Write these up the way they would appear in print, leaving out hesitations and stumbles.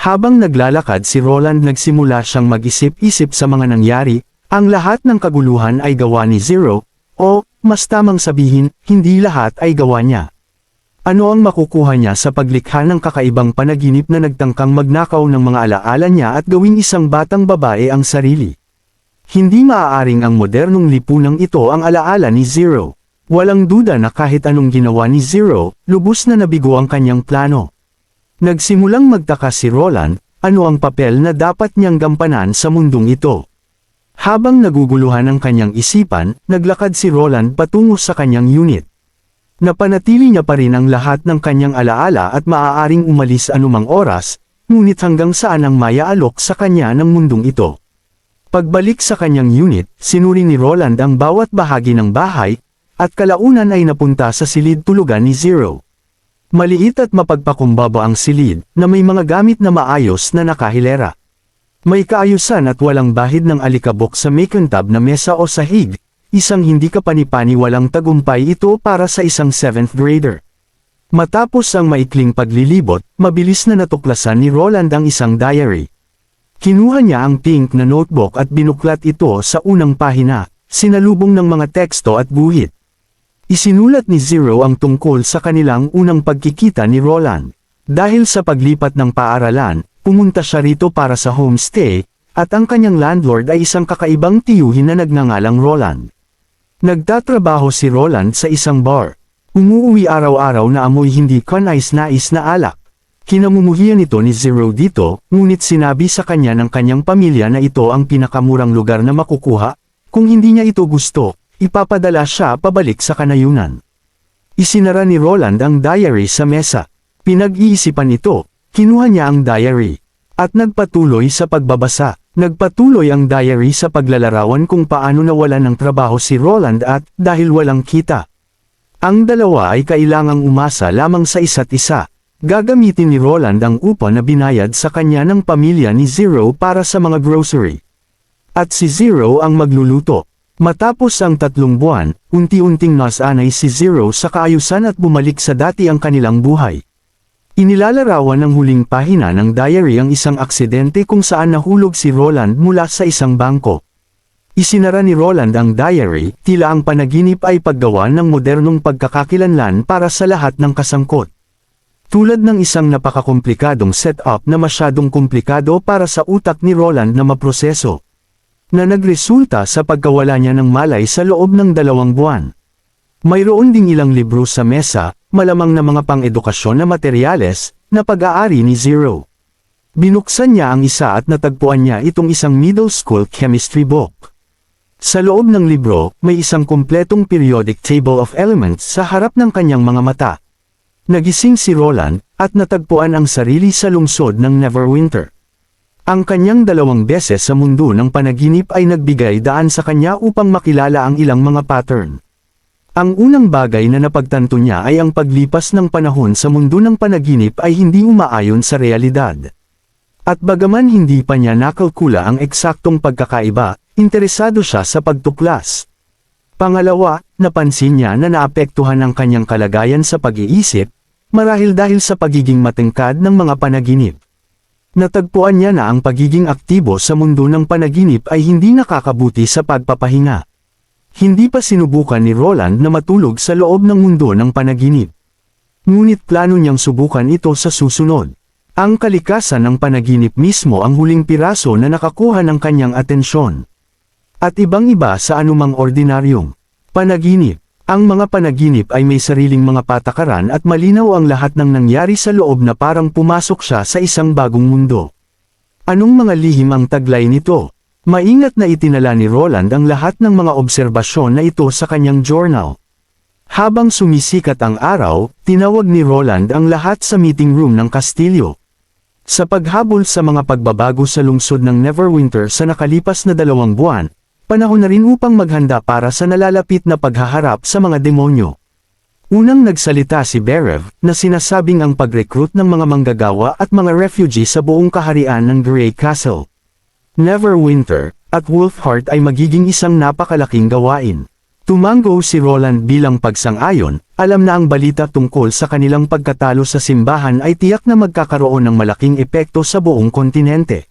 Habang naglalakad si Roland nagsimula siyang mag-isip-isip sa mga nangyari, ang lahat ng kaguluhan ay gawa ni Zero, o, mas tamang sabihin, hindi lahat ay gawa niya. Ano ang makukuha niya sa paglikha ng kakaibang panaginip na nagtangkang magnakaw ng mga alaala niya at gawing isang batang babae ang sarili? Hindi maaaring ang modernong lipunang ito ang alaala ni Zero. Walang duda na kahit anong ginawa ni Zero, lubos na nabigo ang kanyang plano. Nagsimulang magtaka si Roland, ano ang papel na dapat niyang gampanan sa mundong ito. Habang naguguluhan ang kanyang isipan, naglakad si Roland patungo sa kanyang unit. Napanatili niya pa rin ang lahat ng kanyang alaala at maaaring umalis anumang oras, ngunit hanggang saan ang maya-alok sa kanya ng mundong ito. Pagbalik sa kanyang unit, sinuri ni Roland ang bawat bahagi ng bahay, at kalaunan ay napunta sa silid tulugan ni Zero. Maliit at mapagpakumbaba ang silid, na may mga gamit na maayos na nakahilera. May kaayusan at walang bahid ng alikabok sa makintab na mesa o sahig. Isang hindi kapani-paniwalang tagumpay ito para sa isang 7th grader. Matapos ang maikling paglilibot, mabilis na natuklasan ni Roland ang isang diary. Kinuha niya ang pink na notebook at binuklat ito sa unang pahina, sinalubong ng mga teksto at guhit. Isinulat ni Zero ang tungkol sa kanilang unang pagkikita ni Roland. Dahil sa paglipat ng paaralan, pumunta siya rito para sa homestay, at ang kanyang landlord ay isang kakaibang tiyuhin na nagngangalang Roland. Nagtatrabaho si Roland sa isang bar. Umuuwi araw-araw na amoy hindi kanais-nais na alak. Kinamumuhian ito ni Zero dito, ngunit sinabi sa kanya ng kanyang pamilya na ito ang pinakamurang lugar na makukuha. Kung hindi niya ito gusto, ipapadala siya pabalik sa kanayunan. Isinara ni Roland ang diary sa mesa. Pinag-iisipan ito, kinuha niya ang diary, at nagpatuloy sa pagbabasa. Nagpatuloy ang diary sa paglalarawan kung paano nawalan ng trabaho si Roland at, dahil walang kita. Ang dalawa ay kailangang umasa lamang sa isa't isa. Gagamitin ni Roland ang upa na binayad sa kanya ng pamilya ni Zero para sa mga grocery. At si Zero ang magluluto. Matapos ang 3 buwan, unti-unting nasanay si Zero sa kaayusan at bumalik sa dati ang kanilang buhay. Inilalarawan ng huling pahina ng diary ang isang aksidente kung saan nahulog si Roland mula sa isang bangko. Isinara ni Roland ang diary, tila ang panaginip ay paggawa ng modernong pagkakakilanlan para sa lahat ng kasangkot. Tulad ng isang napakakomplikadong setup na masyadong komplikado para sa utak ni Roland na maproseso, na nagresulta sa pagkawala niya ng malay sa loob ng 2 buwan. Mayroon ding ilang libro sa mesa, malamang na mga pang-edukasyon na materyales, na pag-aari ni Zero. Binuksan niya ang isa at natagpuan niya itong isang middle school chemistry book. Sa loob ng libro, may isang kumpletong periodic table of elements sa harap ng kanyang mga mata. Nagising si Roland, at natagpuan ang sarili sa lungsod ng Neverwinter. Ang kanyang 2 beses sa mundo ng panaginip ay nagbigay daan sa kanya upang makilala ang ilang mga pattern. Ang unang bagay na napagtanto niya ay ang paglipas ng panahon sa mundo ng panaginip ay hindi umaayon sa realidad. At bagaman hindi pa niya nakalkula ang eksaktong pagkakaiba, interesado siya sa pagtuklas. Pangalawa, napansin niya na naapektuhan ang kanyang kalagayan sa pag-iisip, marahil dahil sa pagiging matengkad ng mga panaginip. Natagpuan niya na ang pagiging aktibo sa mundo ng panaginip ay hindi nakakabuti sa pagpapahinga. Hindi pa sinubukan ni Roland na matulog sa loob ng mundo ng panaginip. Ngunit plano niyang subukan ito sa susunod. Ang kalikasan ng panaginip mismo ang huling piraso na nakakuha ng kanyang atensyon. At ibang-iba sa anumang ordinaryong panaginip. Ang mga panaginip ay may sariling mga patakaran at malinaw ang lahat ng nangyari sa loob na parang pumasok siya sa isang bagong mundo. Anong mga lihim ang taglay nito? Maingat na itinala ni Roland ang lahat ng mga obserbasyon na ito sa kanyang journal. Habang sumisikat ang araw, tinawag ni Roland ang lahat sa meeting room ng kastilyo. Sa paghabol sa mga pagbabago sa lungsod ng Neverwinter sa nakalipas na 2 buwan, panahon na rin upang maghanda para sa nalalapit na paghaharap sa mga demonyo. Unang nagsalita si Berev, na sinasabing ang pag-recruit ng mga manggagawa at mga refugee sa buong kaharian ng Grey Castle, Neverwinter, at Wolfheart ay magiging isang napakalaking gawain. Tumango si Roland bilang pagsang-ayon, alam na ang balita tungkol sa kanilang pagkatalo sa simbahan ay tiyak na magkakaroon ng malaking epekto sa buong kontinente.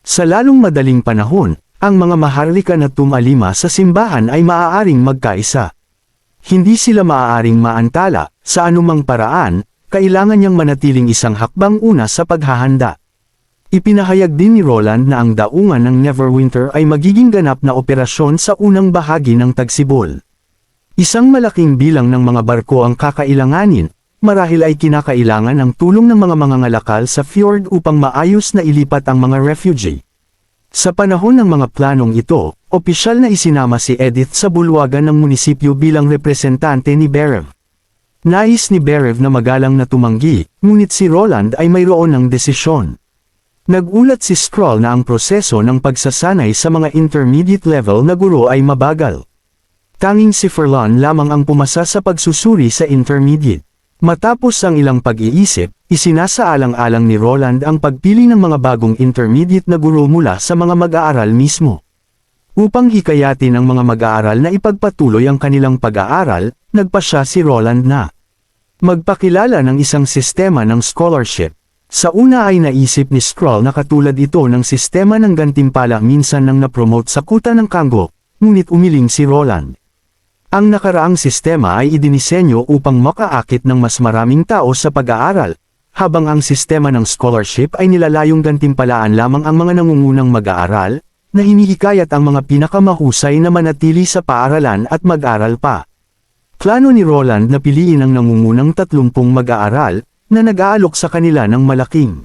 Sa lalong madaling panahon, ang mga maharlika na tumalima sa simbahan ay maaaring magkaisa. Hindi sila maaaring maantala, sa anumang paraan, kailangan niyang manatiling isang hakbang una sa paghahanda. Ipinahayag din ni Roland na ang daungan ng Neverwinter ay magiging ganap na operasyon sa unang bahagi ng Tagsibol. Isang malaking bilang ng mga barko ang kakailanganin, marahil ay kinakailangan ng tulong ng mga mangangalakal sa fjord upang maayos na ilipat ang mga refugee. Sa panahon ng mga planong ito, opisyal na isinama si Edith sa bulwagan ng munisipyo bilang representante ni Berev. Nais ni Berev na magalang na tumanggi, ngunit si Roland ay mayroon ng desisyon. Nagulat si Skrull na ang proseso ng pagsasanay sa mga intermediate level na guro ay mabagal. Tanging si Furlon lamang ang pumasa sa pagsusuri sa intermediate. Matapos ang ilang pag-iisip, isinasaalang-alang ni Roland ang pagpili ng mga bagong intermediate na guro mula sa mga mag-aaral mismo. Upang hikayatin ang mga mag-aaral na ipagpatuloy ang kanilang pag-aaral, nagpasya si Roland na magpakilala ng isang sistema ng scholarship. Sa una ay naisip ni Skrull na katulad ito ng sistema ng gantimpala minsan nang napromote sa kuta ng Kango, ngunit umiling si Roland. Ang nakaraang sistema ay idinisenyo upang makaakit ng mas maraming tao sa pag-aaral, habang ang sistema ng scholarship ay nilalayong gantimpalaan lamang ang mga nangungunang mag-aaral, na hinihikayat ang mga pinakamahusay na manatili sa paaralan at mag-aral pa. Plano ni Roland na piliin ang nangungunang 30 mag-aaral, na nag-aalok sa kanila ng malaking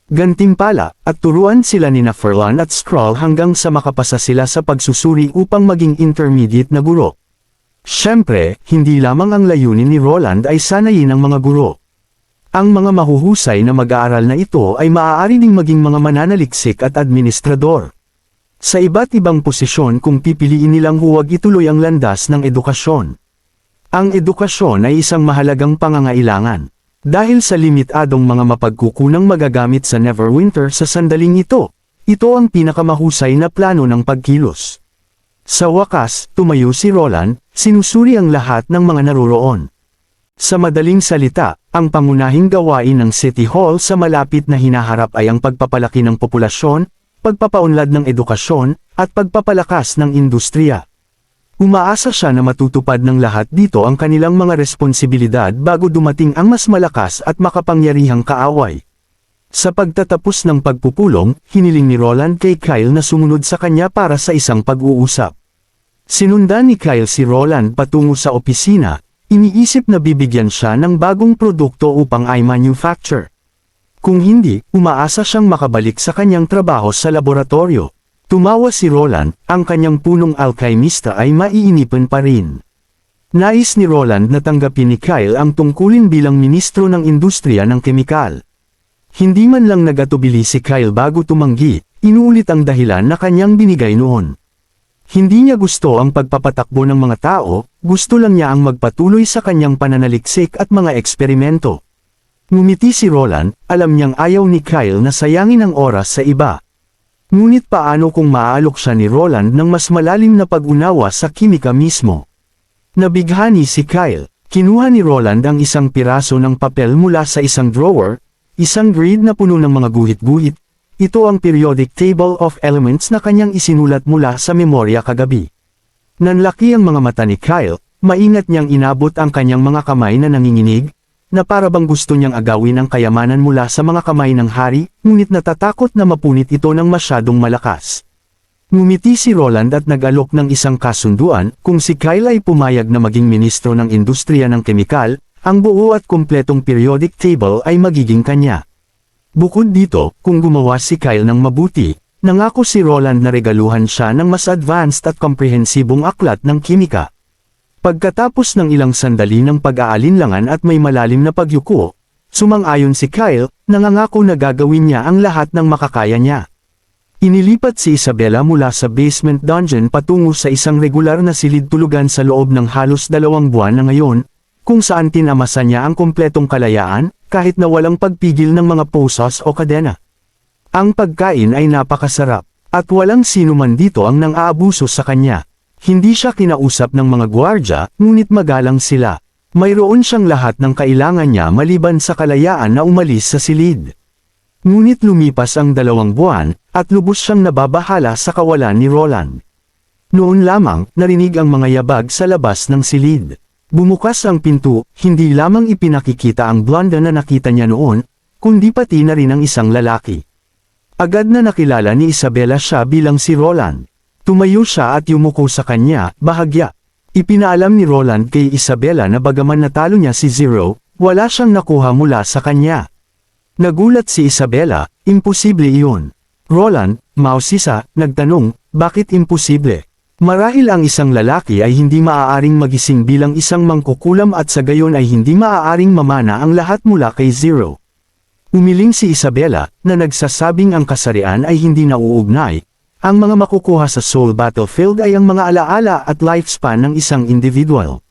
gantimpala, at turuan sila ni Furlon at Skrull hanggang sa makapasa sila sa pagsusuri upang maging intermediate na guro. Siyempre, hindi lamang ang layunin ni Roland ay sanayin ang mga guro. Ang mga mahuhusay na mag-aaral na ito ay maaari ding maging mga mananaliksik at administrador. Sa iba't ibang posisyon kung pipiliin nilang huwag ituloy ang landas ng edukasyon. Ang edukasyon ay isang mahalagang pangangailangan. Dahil sa limitadong mga mapagkukunang magagamit sa Neverwinter sa sandaling ito, ito ang pinakamahusay na plano ng pagkilos. Sa wakas, tumayo si Roland, sinusuri ang lahat ng mga naroroon. Sa madaling salita, ang pangunahing gawain ng City Hall sa malapit na hinaharap ay ang pagpapalaki ng populasyon, pagpapaunlad ng edukasyon, at pagpapalakas ng industriya. Umaasa siya na matutupad ng lahat dito ang kanilang mga responsibilidad bago dumating ang mas malakas at makapangyarihang kaaway. Sa pagtatapos ng pagpupulong, hiniling ni Roland kay Kyle na sumunod sa kanya para sa isang pag-uusap. Sinundan ni Kyle si Roland patungo sa opisina, iniisip na bibigyan siya ng bagong produkto upang i-manufacture. Kung hindi, umaasa siyang makabalik sa kanyang trabaho sa laboratorio. Tumawa si Roland, ang kanyang punong alkymista ay maiinipan pa rin. Nais ni Roland na tanggapin ni Kyle ang tungkulin bilang ministro ng industriya ng kemikal. Hindi man lang nagatubili si Kyle bago tumanggi, inuulit ang dahilan na kanyang binigay noon. Hindi niya gusto ang pagpapatakbo ng mga tao, gusto lang niya ang magpatuloy sa kanyang pananaliksik at mga eksperimento. Ngumiti si Roland, alam niyang ayaw ni Kyle na sayangin ang oras sa iba. Ngunit paano kung maaalok siya ni Roland ng mas malalim na pag-unawa sa kimika mismo? Nabighani si Kyle. Kinuha ni Roland ang isang piraso ng papel mula sa isang drawer, isang grid na puno ng mga guhit-guhit. Ito ang periodic table of elements na kanyang isinulat mula sa memorya kagabi. Nanlaki ang mga mata ni Kyle, maingat niyang inabot ang kanyang mga kamay na nanginginig, na para bang gusto niyang agawin ang kayamanan mula sa mga kamay ng hari, ngunit natatakot na mapunit ito ng masyadong malakas. Ngumiti si Roland at nag-alok ng isang kasunduan, kung si Kyle ay pumayag na maging ministro ng industriya ng kemikal, ang buo at kumpletong periodic table ay magiging kanya. Bukod dito, kung gumawa si Kyle ng mabuti, nangako si Roland na regaluhan siya ng mas advanced at komprehensibong aklat ng kimika. Pagkatapos ng ilang sandali ng pag-aalinlangan at may malalim na pagyuko, sumang-ayon si Kyle, nangangako na gagawin niya ang lahat ng makakaya niya. Inilipat si Isabella mula sa basement dungeon patungo sa isang regular na silid-tulugan sa loob ng halos 2 buwan na ngayon, kung saan tinamasa niya ang kumpletong kalayaan, kahit na walang pagpigil ng mga posas o kadena. Ang pagkain ay napakasarap, at walang sino man dito ang nang-aabuso sa kanya. Hindi siya kinausap ng mga gwardya, ngunit magalang sila. Mayroon siyang lahat ng kailangan niya maliban sa kalayaan na umalis sa silid. Ngunit lumipas ang 2 buwan, at lubos siyang nababahala sa kawalan ni Roland. Noon lamang, narinig ang mga yabag sa labas ng silid. Bumukas ang pinto, hindi lamang ipinakikita ang blonde na nakita niya noon, kundi pati na rin ang isang lalaki. Agad na nakilala ni Isabela siya bilang si Roland. Tumayo siya at yumuko sa kanya, bahagya. Ipinaalam ni Roland kay Isabela na bagaman natalo niya si Zero, wala siyang nakuha mula sa kanya. Nagulat si Isabela, imposible iyon. Roland, mausisa, nagtanong, bakit imposible? Marahil ang isang lalaki ay hindi maaaring magising bilang isang mangkukulam at sa gayon ay hindi maaaring mamana ang lahat mula kay Zero. Umiling si Isabela, na nagsasabing ang kasarian ay hindi nauugnay. Ang mga makukuha sa Soul Battlefield ay ang mga alaala at lifespan ng isang individual.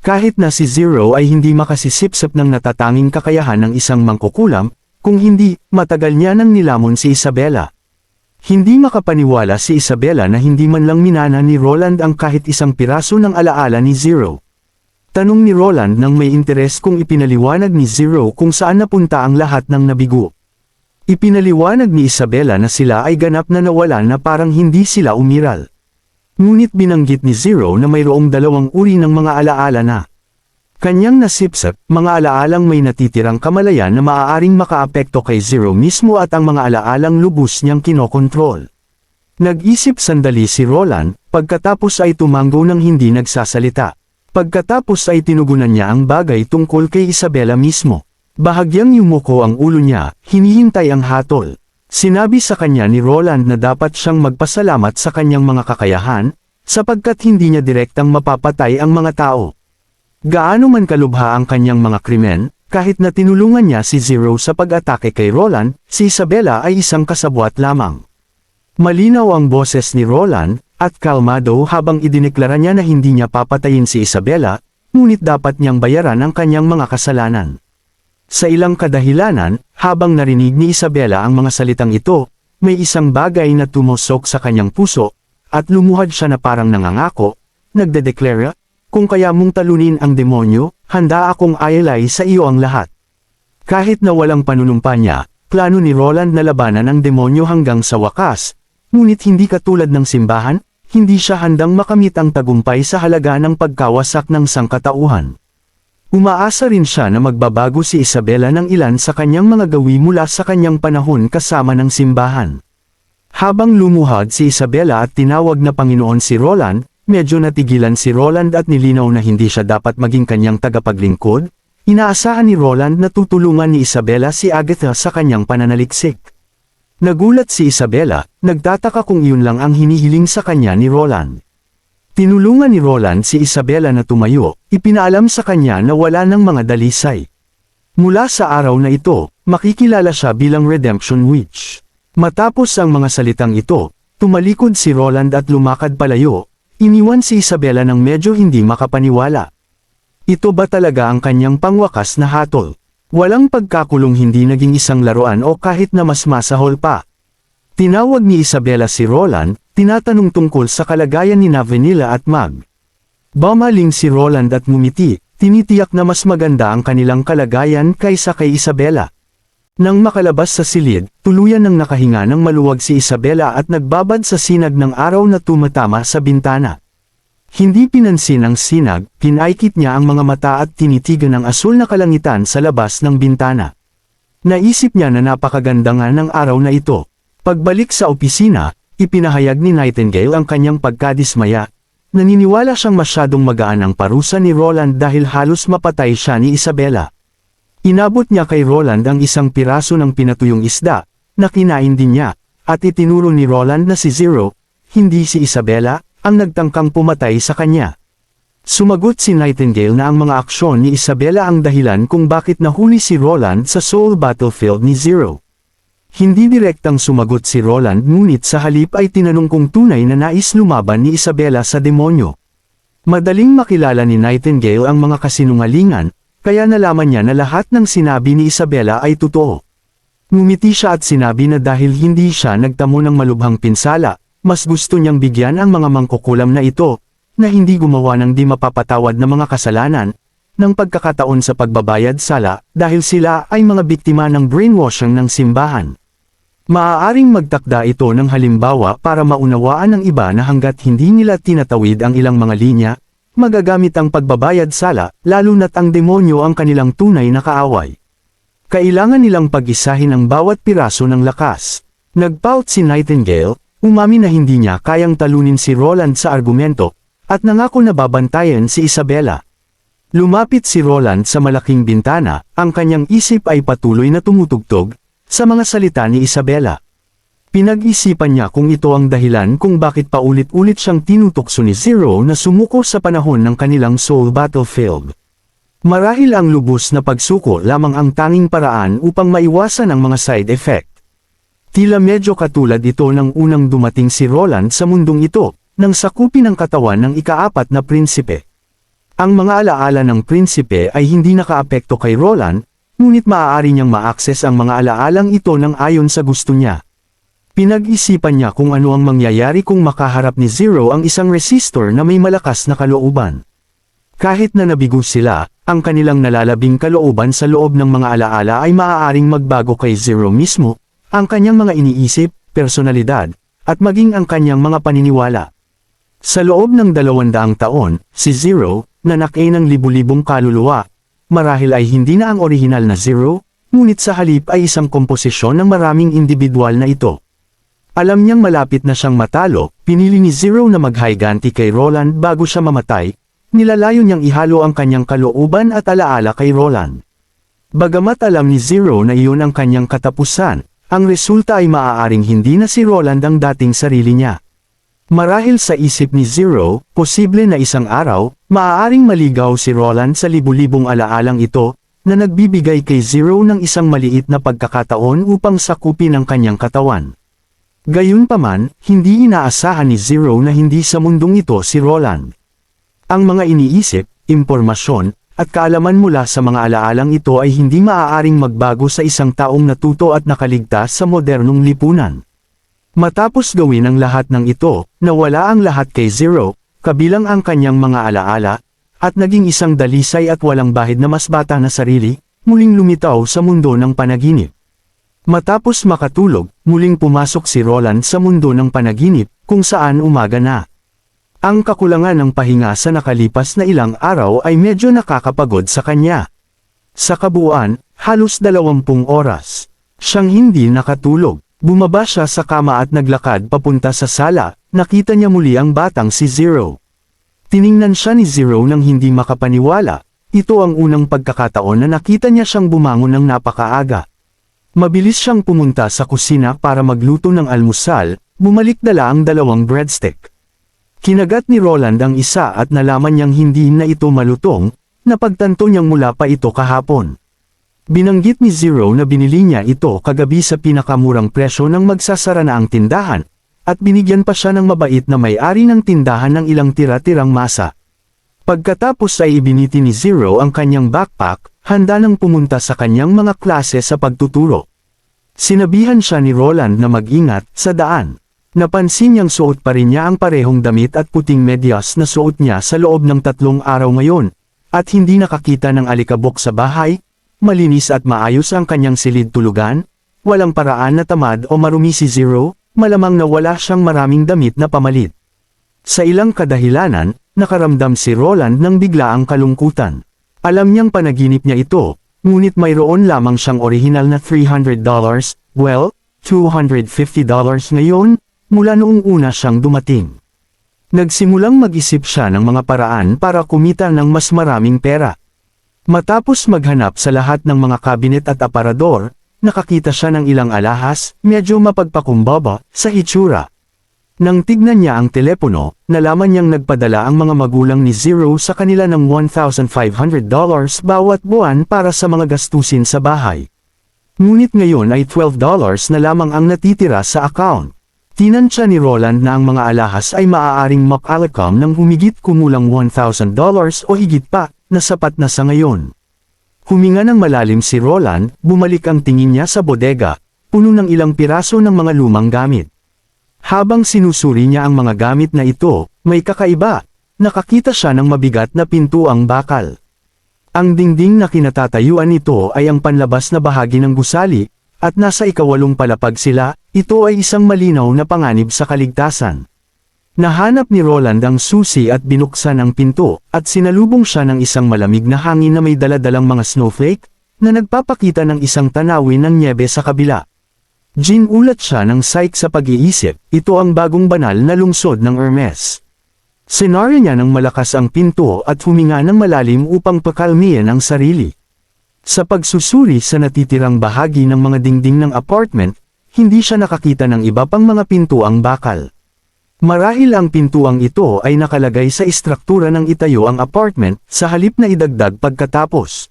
Kahit na si Zero ay hindi makasisipsip ng natatanging kakayahan ng isang mangkukulam, kung hindi, matagal niya nang nilamon si Isabela. Hindi makapaniwala si Isabela na hindi man lang minana ni Roland ang kahit isang piraso ng alaala ni Zero. Tanong ni Roland nang may interes kung ipinaliwanag ni Zero kung saan napunta ang lahat ng nabigo. Ipinaliwanag ni Isabela na sila ay ganap na nawalan na parang hindi sila umiral. Ngunit binanggit ni Zero na mayroong 2 uri ng mga alaala na kanyang nasipsip, mga alaalang may natitirang kamalayan na maaaring makaapekto kay Zero mismo at ang mga alaalang lubos niyang kinokontrol. Nag-isip sandali si Roland, pagkatapos ay tumanggo ng hindi nagsasalita. Pagkatapos ay tinugunan niya ang bagay tungkol kay Isabela mismo. Bahagyang yumuko ang ulo niya, hinihintay ang hatol. Sinabi sa kanya ni Roland na dapat siyang magpasalamat sa kanyang mga kakayahan, sapagkat hindi niya direktang mapapatay ang mga tao. Gaano man kalubha ang kanyang mga krimen, kahit na tinulungan niya si Zero sa pag-atake kay Roland, si Isabela ay isang kasabwat lamang. Malinaw ang boses ni Roland, at kalmado habang idineklara niya na hindi niya papatayin si Isabela, ngunit dapat niyang bayaran ang kanyang mga kasalanan. Sa ilang kadahilanan, habang narinig ni Isabela ang mga salitang ito, may isang bagay na tumusok sa kanyang puso, at lumuhad siya na parang nangangako, nagdedeklara, kung kaya mong talunin ang demonyo, handa akong ayalay sa iyo ang lahat. Kahit na walang panunumpa niya, plano ni Roland na labanan ang demonyo hanggang sa wakas, ngunit hindi katulad ng simbahan, hindi siya handang makamit ang tagumpay sa halaga ng pagkawasak ng sangkatauhan. Umaasa rin siya na magbabago si Isabela ng ilan sa kanyang mga gawi mula sa kanyang panahon kasama ng simbahan. Habang lumuhad si Isabela at tinawag na Panginoon si Roland, medyo natigilan si Roland at nilinaw na hindi siya dapat maging kanyang tagapaglingkod. Inaasahan ni Roland na tutulungan ni Isabela si Agatha sa kanyang pananaliksik. Nagulat si Isabela, nagtataka kung iyon lang ang hinihiling sa kanya ni Roland. Tinulungan ni Roland si Isabela na tumayo, ipinaalam sa kanya na wala ng mga dalisay. Mula sa araw na ito, makikilala siya bilang Redemption Witch. Matapos ang mga salitang ito, tumalikod si Roland at lumakad palayo, iniwan si Isabela ng medyo hindi makapaniwala. Ito ba talaga ang kanyang pangwakas na hatol? Walang pagkakulong hindi naging isang laruan o kahit na mas masahol pa. Tinawag ni Isabela si Roland, tinatanong tungkol sa kalagayan ni Vanilla at Mag. Bumaling si Roland at ngumiti, tinitiyak na mas maganda ang kanilang kalagayan kaysa kay Isabela. Nang makalabas sa silid, tuluyan ng nakahinga ng maluwag si Isabela at nagbabad sa sinag ng araw na tumatama sa bintana. Hindi pinansin ang sinag, pinaikit niya ang mga mata at tinitigan ang asul na kalangitan sa labas ng bintana. Naisip niya na napakaganda nga ng araw na ito. Pagbalik sa opisina, ipinahayag ni Nightingale ang kanyang pagkadismaya. Naniniwala siyang masyadong magaan ang parusa ni Roland dahil halos mapatay siya ni Isabela. Inabot niya kay Roland ang isang piraso ng pinatuyong isda, na kinain din niya, at itinuro ni Roland na si Zero, hindi si Isabela, ang nagtangkang pumatay sa kanya. Sumagot si Nightingale na ang mga aksyon ni Isabela ang dahilan kung bakit nahuli si Roland sa Soul Battlefield ni Zero. Hindi direktang sumagot si Roland ngunit sa halip ay tinanong kung tunay na nais lumaban ni Isabela sa demonyo. Madaling makilala ni Nightingale ang mga kasinungalingan, kaya nalaman niya na lahat ng sinabi ni Isabela ay totoo. Ngumiti siya at sinabi na dahil hindi siya nagtamo ng malubhang pinsala, mas gusto niyang bigyan ang mga mangkukulam na ito, na hindi gumawa ng di mapapatawad na mga kasalanan, ng pagkakataon sa pagbabayad sala dahil sila ay mga biktima ng brainwashing ng simbahan. Maaaring magtakda ito ng halimbawa para maunawaan ng iba na hanggat hindi nila tinatawid ang ilang mga linya, magagamit ang pagbabayad sala, lalo na't ang demonyo ang kanilang tunay na kaaway. Kailangan nilang pag-isahin ang bawat piraso ng lakas. Nagpout si Nightingale, umami na hindi niya kayang talunin si Roland sa argumento, at nangako na babantayan si Isabela. Lumapit si Roland sa malaking bintana, ang kanyang isip ay patuloy na tumutugtog sa mga salita ni Isabela. Pinag-isipan niya kung ito ang dahilan kung bakit paulit-ulit siyang tinutokso ni Zero na sumuko sa panahon ng kanilang soul battlefield. Marahil ang lubos na pagsuko lamang ang tanging paraan upang maiwasan ang mga side effect. Tila medyo katulad ito ng unang dumating si Roland sa mundong ito, nang sakupin ang katawan ng ika-4 na prinsipe. Ang mga alaala ng prinsipe ay hindi nakaapekto kay Roland, ngunit maaari niyang ma-access ang mga alaalang ito ng ayon sa gusto niya. Pinag-isipan niya kung ano ang mangyayari kung makaharap ni Zero ang isang resistor na may malakas na kalooban. Kahit na nabigo sila, ang kanilang nalalabing kalooban sa loob ng mga alaala ay maaaring magbago kay Zero mismo, ang kanyang mga iniisip, personalidad, at maging ang kanyang mga paniniwala. Sa loob ng 200 taon, si Zero, na nakay ng libu-libong kaluluwa, marahil ay hindi na ang orihinal na Zero, ngunit sa halip ay isang komposisyon ng maraming individual na ito. Alam niyang malapit na siyang matalo, pinili ni Zero na maghiganti kay Roland bago siya mamatay, nilalayo niyang ihalo ang kanyang kalooban at alaala kay Roland. Bagamat alam ni Zero na iyon ang kanyang katapusan, ang resulta ay maaaring hindi na si Roland ang dating sarili niya. Marahil sa isip ni Zero, posible na isang araw, maaaring maligaw si Roland sa libu-libong alaalang ito, na nagbibigay kay Zero ng isang maliit na pagkakataon upang sakupin ang kanyang katawan. Gayunpaman, hindi inaasahan ni Zero na hindi sa mundong ito si Roland. Ang mga iniisip, impormasyon, at kaalaman mula sa mga alaalang ito ay hindi maaaring magbago sa isang taong natuto at nakaligtas sa modernong lipunan. Matapos gawin ang lahat ng ito, nawala ang lahat kay Zero, kabilang ang kanyang mga alaala, at naging isang dalisay at walang bahid na mas bata na sarili, muling lumitaw sa mundo ng panaginip. Matapos makatulog, muling pumasok si Roland sa mundo ng panaginip, kung saan umaga na. Ang kakulangan ng pahinga sa nakalipas na ilang araw ay medyo nakakapagod sa kanya. Sa kabuuan, halos 20 oras. Siyang hindi nakatulog. Bumaba siya sa kama at naglakad papunta sa sala, nakita niya muli ang batang si Zero. Tiningnan siya ni Zero nang hindi makapaniwala, ito ang unang pagkakataon na nakita niya siyang bumangon ng napakaaga. Mabilis siyang pumunta sa kusina para magluto ng almusal, bumalik dala ang 2 breadstick. Kinagat ni Roland ang isa at nalaman niyang hindi na ito malutong, napagtanto niyang mula pa ito kahapon. Binanggit ni Zero na binili niya ito kagabi sa pinakamurang presyo nang magsasara na ang tindahan, at binigyan pa siya ng mabait na may-ari ng tindahan ng ilang tira-tirang masa. Pagkatapos ay ibiniti ni Zero ang kanyang backpack, handa nang pumunta sa kanyang mga klase sa pagtuturo. Sinabihan siya ni Roland na mag-ingat sa daan. Napansin niyang suot pa rin niya ang parehong damit at puting medyas na suot niya sa loob ng 3 araw ngayon, at hindi nakakita ng alikabok sa bahay. Malinis at maayos ang kanyang silid tulugan, walang paraan na tamad o marumi si Zero, malamang na wala siyang maraming damit na pamalit. Sa ilang kadahilanan, nakaramdam si Roland ng biglaang kalungkutan. Alam niyang panaginip niya ito, ngunit mayroon lamang siyang orihinal na $300, well, $250 ngayon, mula noong una siyang dumating. Nagsimulang mag-isip siya ng mga paraan para kumita ng mas maraming pera. Matapos maghanap sa lahat ng mga kabinet at aparador, nakakita siya ng ilang alahas, medyo mapagpakumbaba, sa hitsura. Nang tignan niya ang telepono, nalaman niyang nagpadala ang mga magulang ni Zero sa kanila ng $1,500 bawat buwan para sa mga gastusin sa bahay. Ngunit ngayon ay $12 na lamang ang natitira sa account. Tinansya ni Roland na ang mga alahas ay maaaring makalakam ng humigit kumulang $1,000 o higit pa, na sapat na sa ngayon. Huminga ng malalim si Roland, bumalik ang tingin niya sa bodega, puno ng ilang piraso ng mga lumang gamit. Habang sinusuri niya ang mga gamit na ito, may kakaiba, nakakita siya ng mabigat na pintuang bakal. Ang dingding na kinatatayuan nito ay ang panlabas na bahagi ng gusali, at nasa ikawalong palapag sila, ito ay isang malinaw na panganib sa kaligtasan. Nahanap ni Roland ang susi at binuksan ang pinto, at sinalubong siya ng isang malamig na hangin na may daladalang mga snowflake, na nagpapakita ng isang tanawin ng nyebe sa kabila. Ginulat siya ng psych sa pag-iisip, ito ang bagong banal na lungsod ng Hermes. Sinara niya ng malakas ang pinto at huminga ng malalim upang pakalmihin ang sarili. Sa pagsusuri sa natitirang bahagi ng mga dingding ng apartment, hindi siya nakakita ng iba pang mga pintuang bakal. Marahil ang pintuang ito ay nakalagay sa istruktura ng itayo ang apartment, sa halip na idagdag pagkatapos.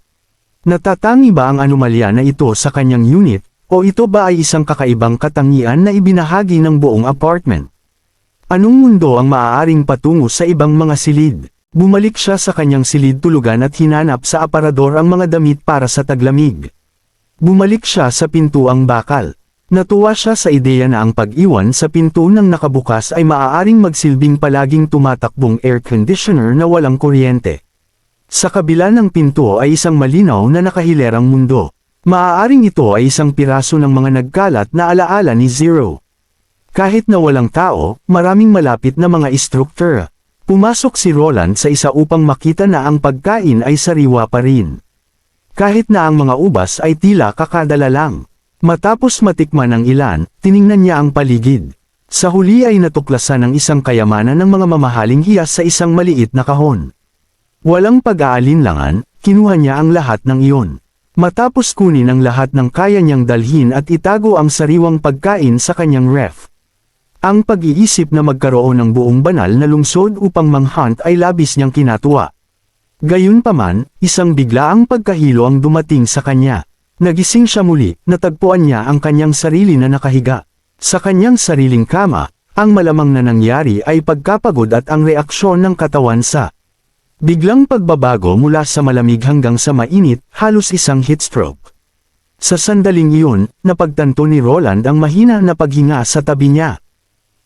Natatangi ba ang anomalya na ito sa kanyang unit, o ito ba ay isang kakaibang katangian na ibinahagi ng buong apartment? Anong mundo ang maaaring patungo sa ibang mga silid? Bumalik siya sa kanyang silid tulugan at hinanap sa aparador ang mga damit para sa taglamig. Bumalik siya sa pintuang bakal. Natuwa siya sa ideya na ang pag-iwan sa pinto ng nakabukas ay maaaring magsilbing palaging tumatakbong air conditioner na walang kuryente. Sa kabila ng pinto ay isang malinaw na nakahilerang mundo. Maaaring ito ay isang piraso ng mga nagkalat na alaala ni Zero. Kahit na walang tao, maraming malapit na mga istruktura. Pumasok si Roland sa isa upang makita na ang pagkain ay sariwa pa rin. Kahit na ang mga ubas ay tila kakadala lang. Matapos matikman ang ilan, tiningnan niya ang paligid. Sa huli ay natuklasan ng isang kayamanan ng mga mamahaling hiyas sa isang maliit na kahon. Walang pag-aalinlangan, kinuha niya ang lahat ng iyon. Matapos kunin ang lahat ng kaya niyang dalhin at itago ang sariwang pagkain sa kanyang ref. Ang pag-iisip na magkaroon ng buong banal na lungsod upang manghunt ay labis niyang kinatuwa. Gayunpaman, isang biglaang pagkahilo ang dumating sa kanya. Nagising siya muli, natagpuan niya ang kanyang sarili na nakahiga. Sa kanyang sariling kama, ang malamang na nangyari ay pagkapagod at ang reaksyon ng katawan sa biglang pagbabago mula sa malamig hanggang sa mainit, halos isang heatstroke. Sa sandaling iyon, napagtanto ni Roland ang mahina na paghinga sa tabi niya.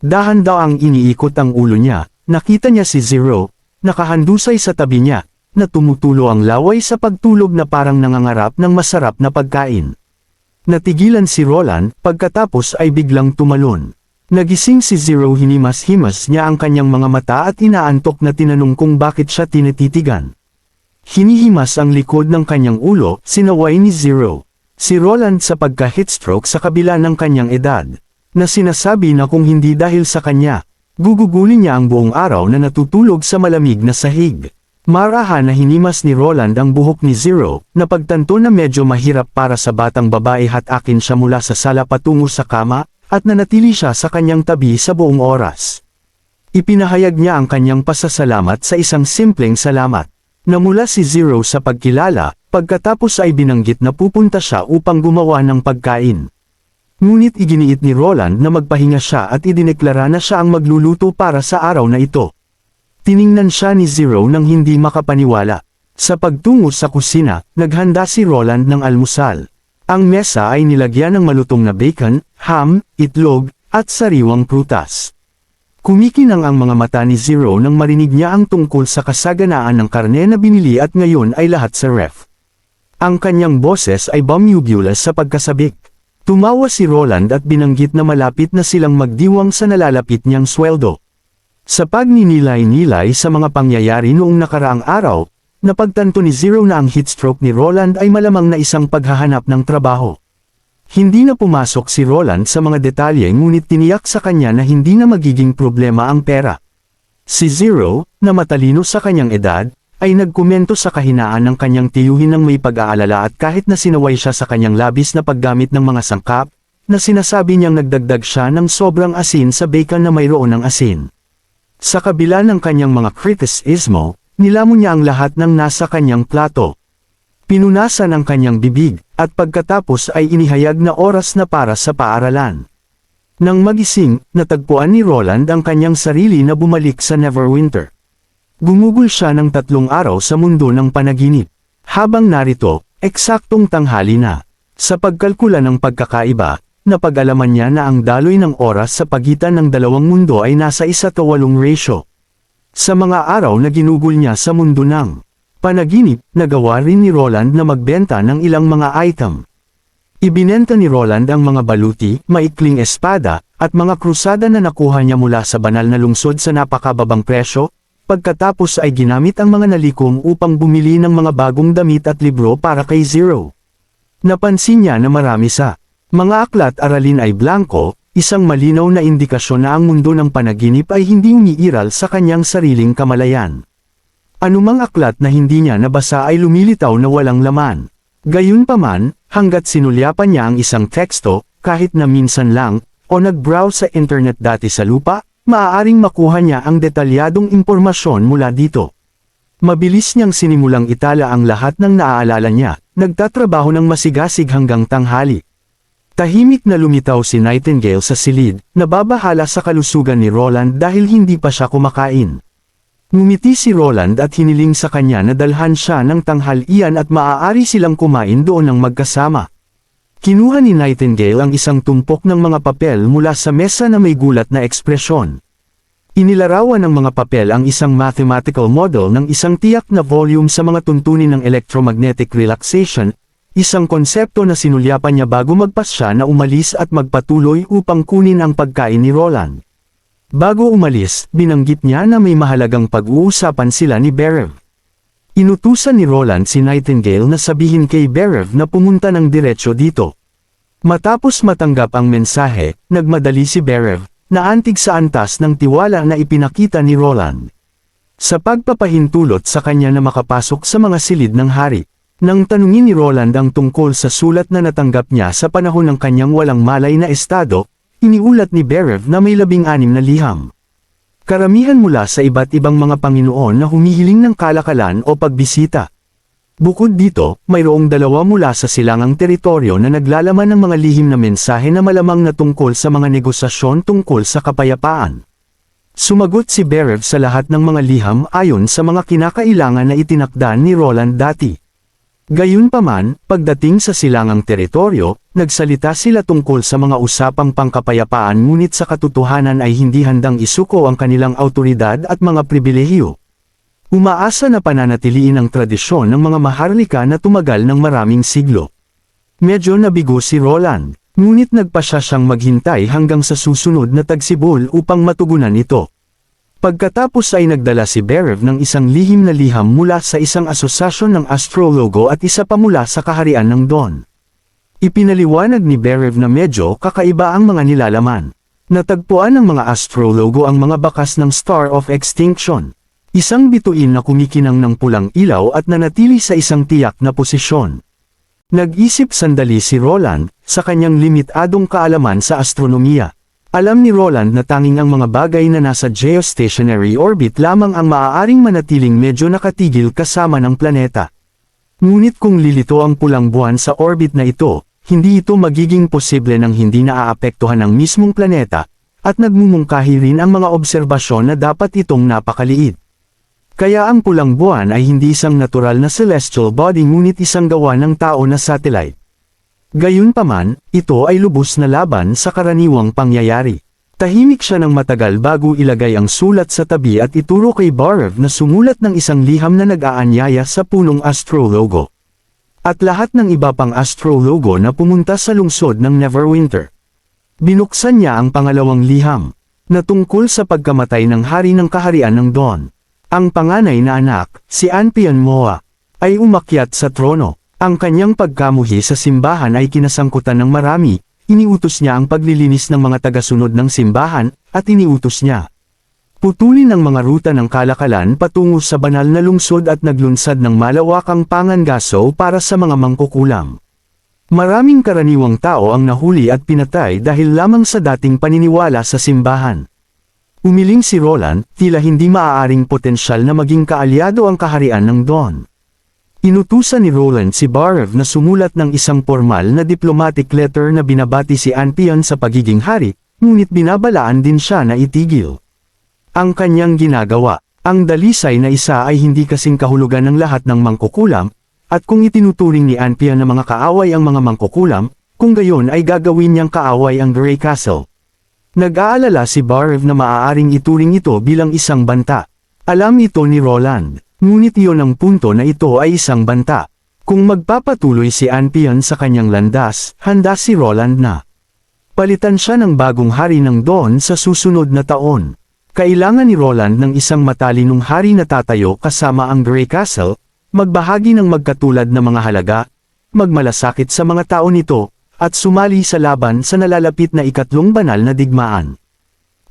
Dahan-daang iniikot ang ulo niya, nakita niya si Zero, nakahandusay sa tabi niya, na tumutulo ang laway sa pagtulog na parang nangangarap ng masarap na pagkain. Natigilan si Roland, pagkatapos ay biglang tumalon. Nagising si Zero, hinimas-himas niya ang kanyang mga mata at inaantok na tinanong kung bakit siya tinititigan. Hinihimas ang likod ng kanyang ulo, sinaway ni Zero. Si Roland sa pagka-heatstroke sa kabila ng kanyang edad, na sinasabi na kung hindi dahil sa kanya, gugugulin niya ang buong araw na natutulog sa malamig na sahig. Marahan na hinimas ni Roland ang buhok ni Zero, na pagtanto na medyo mahirap para sa batang babae hatakin siya mula sa sala patungo sa kama, at nanatili siya sa kanyang tabi sa buong oras. Ipinahayag niya ang kanyang pasasalamat sa isang simpleng salamat. Namula si Zero sa pagkilala, pagkatapos ay binanggit na pupunta siya upang gumawa ng pagkain. Ngunit iginiit ni Roland na magpahinga siya at idineklara na siya ang magluluto para sa araw na ito. Tiningnan siya ni Zero nang hindi makapaniwala. Sa pagtungo sa kusina, naghanda si Roland ng almusal. Ang mesa ay nilagyan ng malutong na bacon, ham, itlog, at sariwang prutas. Kumikinang ang mga mata ni Zero nang marinig niya ang tungkol sa kasaganaan ng karne na binili at ngayon ay lahat sa ref. Ang kanyang boses ay bumubulous sa pagkasabik. Tumawa si Roland at binanggit na malapit na silang magdiwang sa nalalapit niyang sweldo. Sa pagninilay-nilay sa mga pangyayari noong nakaraang araw, napagtanto ni Zero na ang heatstroke ni Roland ay malamang na isang paghahanap ng trabaho. Hindi na pumasok si Roland sa mga detalye ngunit tiniyak sa kanya na hindi na magiging problema ang pera. Si Zero, na matalino sa kanyang edad, ay nagkomento sa kahinaan ng kanyang tiyuhin ng may pag-aalala at kahit na sinaway siya sa kanyang labis na paggamit ng mga sangkap, na sinasabi niyang nagdagdag siya ng sobrang asin sa bacon na mayroon ng asin. Sa kabila ng kanyang mga kritisismo, nilamon niya ang lahat ng nasa kanyang plato. Pinunasan ang kanyang bibig, at pagkatapos ay inihayag na oras na para sa paaralan. Nang magising, natagpuan ni Roland ang kanyang sarili na bumalik sa Neverwinter. Gumugol siya ng 3 araw sa mundo ng panaginip. Habang narito, eksaktong tanghali na. Sa pagkalkula ng pagkakaiba, napag-alaman niya na ang daloy ng oras sa pagitan ng dalawang mundo ay nasa 1:8 ratio. Sa mga araw na ginugol niya sa mundo ng Panaginip, nagawa rin ni Roland na magbenta ng ilang mga item. Ibinenta ni Roland ang mga baluti, maikling espada, at mga krusada na nakuha niya mula sa banal na lungsod sa napakababang presyo, pagkatapos ay ginamit ang mga nalikom upang bumili ng mga bagong damit at libro para kay Zero. Napansin niya na marami sa mga aklat aralin ay blanko, isang malinaw na indikasyon na ang mundo ng panaginip ay hindi umiiral sa kanyang sariling kamalayan. Anumang aklat na hindi niya nabasa ay lumilitaw na walang laman. Gayunpaman, hanggat sinulyapan niya ang isang teksto, kahit na minsan lang, o nag-browse sa internet dati sa lupa, maaaring makuha niya ang detalyadong impormasyon mula dito. Mabilis niyang sinimulang itala ang lahat ng naaalala niya, nagtatrabaho ng masigasig hanggang tanghali. Tahimik na lumitaw si Nightingale sa silid, nababahala sa kalusugan ni Roland dahil hindi pa siya kumakain. Ngumiti si Roland at hiniling sa kanya na dalhan siya ng tanghalian at maaari silang kumain doon ng magkasama. Kinuha ni Nightingale ang isang tumpok ng mga papel mula sa mesa na may gulat na ekspresyon. Inilarawan ng mga papel ang isang mathematical model ng isang tiyak na volume sa mga tuntunin ng electromagnetic relaxation, isang konsepto na sinulyapan niya bago magpasya na umalis at magpatuloy upang kunin ang pagkain ni Roland. Bago umalis, binanggit niya na may mahalagang pag-uusapan sila ni Berev. Inutusan ni Roland si Nightingale na sabihin kay Berev na pumunta ng diretsyo dito. Matapos matanggap ang mensahe, nagmadali si Berev, na antig sa antas ng tiwala na ipinakita ni Roland. Sa pagpapahintulot sa kanya na makapasok sa mga silid ng hari, nang tanungin ni Roland ang tungkol sa sulat na natanggap niya sa panahon ng kanyang walang malay na estado, iniulat ni Berev na may 16 na liham. Karamihan mula sa iba't ibang mga Panginoon na humihiling ng kalakalan o pagbisita. Bukod dito, mayroong 2 mula sa silangang teritoryo na naglalaman ng mga lihim na mensahe na malamang na tungkol sa mga negosasyon tungkol sa kapayapaan. Sumagot si Berev sa lahat ng mga liham ayon sa mga kinakailangan na itinakda ni Roland dati. Gayunpaman, pagdating sa silangang teritoryo, nagsalita sila tungkol sa mga usapang pangkapayapaan ngunit sa katotohanan ay hindi handang isuko ang kanilang awtoridad at mga pribilehiyo. Umaasa na pananatiliin ang tradisyon ng mga maharlika na tumagal ng maraming siglo. Medyo nabigo si Roland, ngunit nagpasya siyang maghintay hanggang sa susunod na tagsibol upang matugunan ito. Pagkatapos ay nagdala si Berev ng isang lihim na liham mula sa isang asosasyon ng astrologo at isa pa mula sa kaharian ng Dawn. Ipinaliwanag ni Berev na medyo kakaiba ang mga nilalaman. Natagpuan ng mga astrologo ang mga bakas ng Star of Extinction. Isang bituin na kumikinang ng pulang ilaw at nanatili sa isang tiyak na posisyon. Nag-isip sandali si Roland, sa kanyang limitadong kaalaman sa astronomiya. Alam ni Roland na tanging ang mga bagay na nasa geostationary orbit lamang ang maaaring manatiling medyo nakatigil kasama ng planeta. Ngunit kung lilito ang pulang buwan sa orbit na ito, hindi ito magiging posible nang hindi naaapektuhan ng mismong planeta, at nagmumungkahi rin ang mga obserbasyon na dapat itong napakaliit. Kaya ang pulang buwan ay hindi isang natural na celestial body ngunit isang gawa ng tao na satellite. Gayunpaman, ito ay lubos na laban sa karaniwang pangyayari. Tahimik siya ng matagal bago ilagay ang sulat sa tabi at ituro kay Berev na sumulat ng isang liham na nag-aanyaya sa punong astrologo. At lahat ng iba pang astrologo na pumunta sa lungsod ng Neverwinter. Binuksan niya ang pangalawang liham, na tungkol sa pagkamatay ng hari ng kaharian ng Dawn. Ang panganay na anak, si Anpian Moa, ay umakyat sa trono. Ang kanyang pagkamuhi sa simbahan ay kinasangkutan ng marami, iniutos niya ang paglilinis ng mga tagasunod ng simbahan, at iniutos niya. Putulin ang mga ruta ng kalakalan patungo sa banal na lungsod at naglunsad ng malawakang pangangaso para sa mga mangkukulam. Maraming karaniwang tao ang nahuli at pinatay dahil lamang sa dating paniniwala sa simbahan. Umiling si Roland, tila hindi maaaring potensyal na maging kaalyado ang kaharian ng Dawn. Inutusan ni Roland si Berev na sumulat ng isang formal na diplomatic letter na binabati si Anpian sa pagiging hari, ngunit binabalaan din siya na itigil ang kanyang ginagawa. Ang dalisay na isa ay hindi kasing kahulugan ng lahat ng mangkukulam, at kung itinuturing ni Anpian na mga kaaway ang mga mangkukulam, kung gayon ay gagawin niyang kaaway ang Grey Castle. Nag-aalala si Berev na maaaring ituring ito bilang isang banta. Alam ito ni Roland. Ngunit iyon ang punto na ito ay isang banta. Kung magpapatuloy si Anpion sa kanyang landas, handa si Roland na palitan siya ng bagong hari ng Dawn sa susunod na taon. Kailangan ni Roland ng isang matalinong hari na tatayo kasama ang Grey Castle, magbahagi ng magkatulad na mga halaga, magmalasakit sa mga tao nito, at sumali sa laban sa nalalapit na ikatlong banal na digmaan.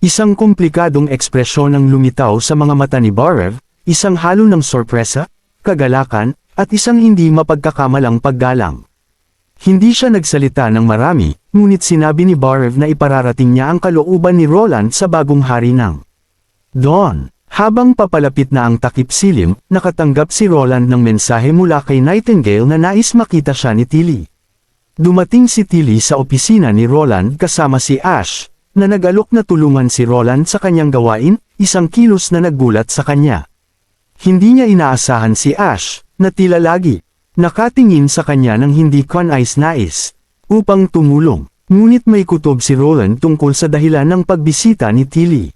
Isang komplikadong ekspresyon ang lumitaw sa mga mata ni Barev, isang halo ng sorpresa, kagalakan, at isang hindi mapagkakamalang paggalang. Hindi siya nagsalita ng marami, ngunit sinabi ni Barev na ipararating niya ang kalooban ni Roland sa bagong hari ng Dawn. Habang papalapit na ang takip silim, nakatanggap si Roland ng mensahe mula kay Nightingale na nais makita siya ni Tilly. Dumating si Tilly sa opisina ni Roland kasama si Ash, na nag-alok na tulungan si Roland sa kanyang gawain, isang kilos na naggulat sa kanya. Hindi niya inaasahan si Ash, na tila lagi nakatingin sa kanya ng hindi kanais-nais, upang tumulong. Ngunit may kutob si Roland tungkol sa dahilan ng pagbisita ni Tilly.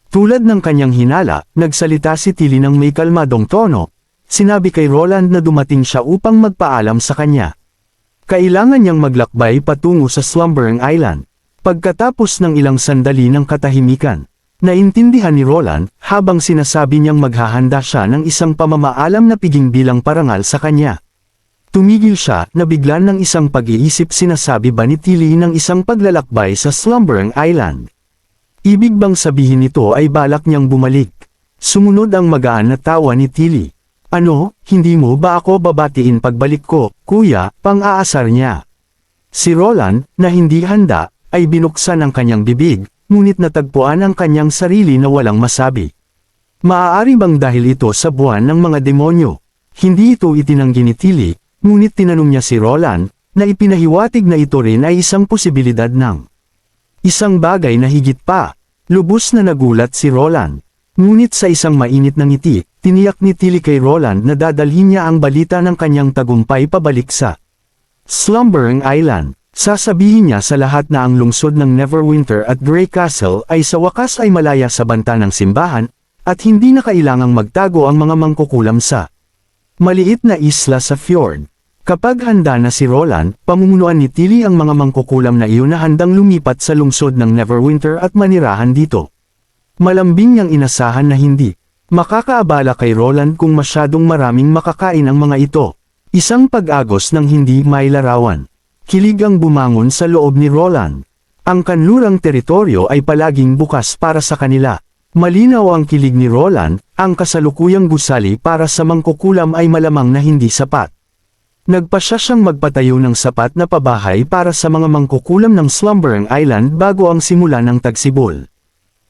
Tulad ng kanyang hinala, nagsalita si Tilly ng may kalmadong tono. Sinabi kay Roland na dumating siya upang magpaalam sa kanya. Kailangan niyang maglakbay patungo sa Slumbering Island. Pagkatapos ng ilang sandali ng katahimikan, naintindihan ni Roland habang sinasabi niyang maghahanda siya ng isang pamamaalam na piging bilang parangal sa kanya. Tumigil siya, nabiglan ng isang pag-iisip, sinasabi ba ni Tilly ng isang paglalakbay sa Slumbering Island? Ibig bang sabihin nito ay balak niyang bumalik? Sumunod ang magaan na tawa ni Tilly. Ano, hindi mo ba ako babatiin pagbalik ko, kuya? Pang-aasar niya. Si Roland, na hindi handa, ay binuksan ang kanyang bibig, ngunit natagpuan ang kanyang sarili na walang masabi. Maaari bang dahil ito sa buwan ng mga demonyo? Hindi ito itinanggi ni Tilly, ngunit tinanong niya si Roland, na ipinahiwatig na ito rin ay isang posibilidad ng isang bagay na higit pa. Lubos na nagulat si Roland. Ngunit sa isang mainit na ngiti, tiniyak ni Tilly kay Roland na dadalhin niya ang balita ng kanyang tagumpay pabalik sa Slumbering Island. Sasabihin niya sa lahat na ang lungsod ng Neverwinter at Grey Castle ay sa wakas ay malaya sa banta ng simbahan, at hindi na kailangang magtago ang mga mangkukulam sa maliit na isla sa fjord. Kapag handa na si Roland, pamumunuan ni Tilly ang mga mangkukulam na iyon na handang lumipat sa lungsod ng Neverwinter at manirahan dito. Malambing niyang inasahan na hindi makakaabala kay Roland kung masyadong maraming makakain ang mga ito. Isang pag-agos ng hindi may larawan. Kilig ang bumangon sa loob ni Roland. Ang kanlurang teritoryo ay palaging bukas para sa kanila. Malinaw ang kilig ni Roland, ang kasalukuyang gusali para sa mangkukulam ay malamang na hindi sapat. Nagpasya siyang magpatayo ng sapat na pabahay para sa mga mangkukulam ng Slumbering Island bago ang simula ng tagsibol.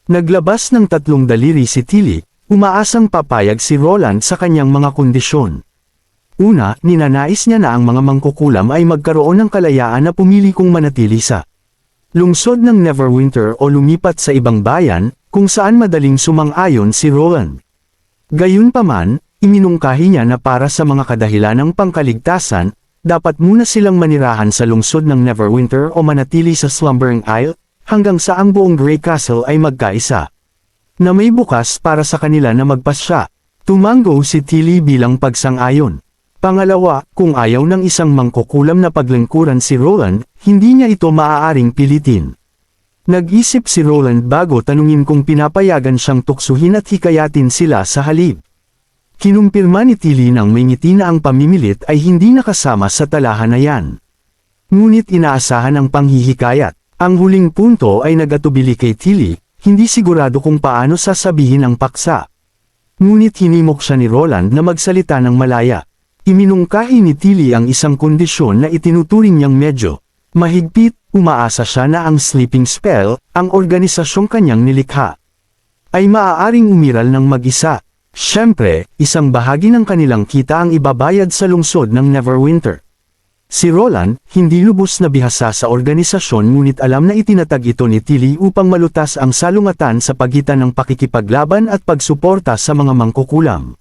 Naglabas ng 3 daliri si Tilly, umaasang papayag si Roland sa kanyang mga kondisyon. Una, ninanais niya na ang mga mangkukulam ay magkaroon ng kalayaan na pumili kung manatili sa lungsod ng Neverwinter o lumipat sa ibang bayan, kung saan madaling sumang-ayon si Roland. Gayunpaman, iminungkahi niya na para sa mga kadahilanang pangkaligtasan, dapat muna silang manirahan sa lungsod ng Neverwinter o manatili sa Slumbering Isle, hanggang sa ang buong Grey Castle ay magkaisa. Na may bukas para sa kanila na magpasya. Tumango si Tilly bilang pagsang-ayon. Pangalawa, kung ayaw ng isang mangkukulam na paglingkuran si Roland, hindi niya ito maaaring pilitin. Nag-isip si Roland bago tanungin kung pinapayagan siyang tuksuhin at hikayatin sila sa halip. Kinumpirma ni Tilly nang may ngiti na ang pamimilit ay hindi nakasama sa talahan na yan. Ngunit inaasahan ang panghihikayat. Ang huling punto ay nagatubili kay Tilly, hindi sigurado kung paano sasabihin ang paksa. Ngunit hinimok siya ni Roland na magsalita ng malaya. Iminungkahi ni Tilly ang isang kondisyon na itinuturing niyang medyo mahigpit. Umaasa siya na ang sleeping spell, ang organisasyong kanyang nilikha, ay maaaring umiral ng mag-isa. Siyempre, isang bahagi ng kanilang kita ang ibabayad sa lungsod ng Neverwinter. Si Roland, hindi lubos na bihasa sa organisasyon ngunit alam na itinatag ito ni Tilly upang malutas ang salungatan sa pagitan ng pakikipaglaban at pagsuporta sa mga mangkukulam.